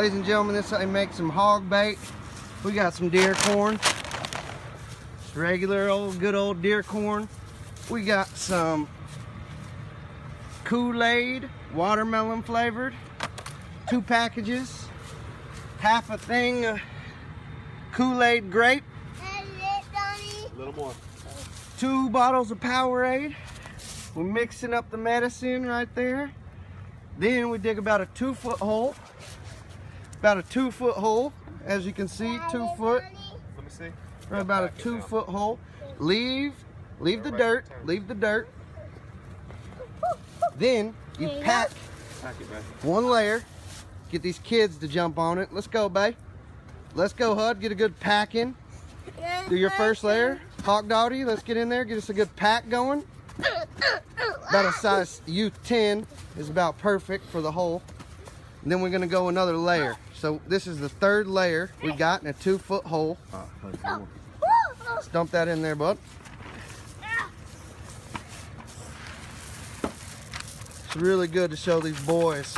Ladies and gentlemen, this is how they make some hog bait. We got some deer corn. Regular old, good old deer corn. We got some Kool-Aid, watermelon flavored. 2 packages. Half a thing of Kool-Aid grape. A little more. 2 bottles of Powerade. We're mixing up the medicine right there. Then we dig about a 2-foot hole. About a 2-foot hole, as you can see, 2 foot. Let me see. Right about a 2-foot hole. Leave the dirt. Leave the dirt. Then you pack it, babe. 1 layer. Get these kids to jump on it. Let's go, babe. Let's go, Hud. Get a good pack in. Do your first layer. Hawk Dottie, let's get in there. Get us a good pack going. About a size U10 is about perfect for the hole. And then we're going to go another layer. So this is the 3rd layer we got in a 2-foot hole. Let's dump that in there, bud. It's really good to show these boys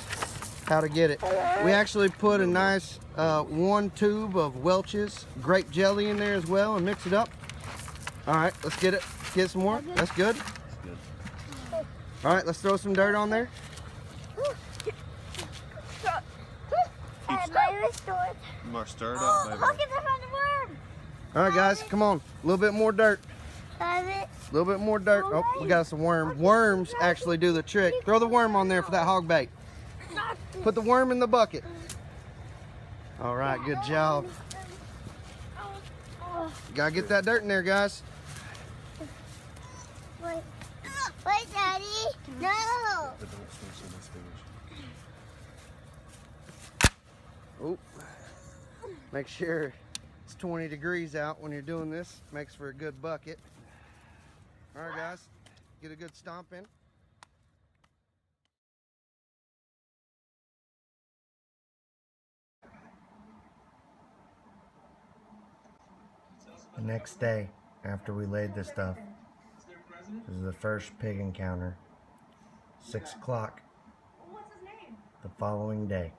how to get it. We actually put a nice 1 tube of Welch's grape jelly in there as well and mix it up. All right, let's get it. Get some more. That's good. All right, let's throw some dirt on there. You must stir it up, baby. All right, guys, come on. A little bit more dirt. A little bit more dirt. Oh, we got some worm. Worms actually do the trick. Throw the worm on there for that hog bait. Put the worm in the bucket. All right, good job. Gotta get that dirt in there, guys. Wait, Daddy. No. Oh, make sure it's 20 degrees out when you're doing this. Makes for a good bucket. All right, guys, get a good stomp in. The next day, after we laid this stuff, this is the first pig encounter. 6 o'clock the following day.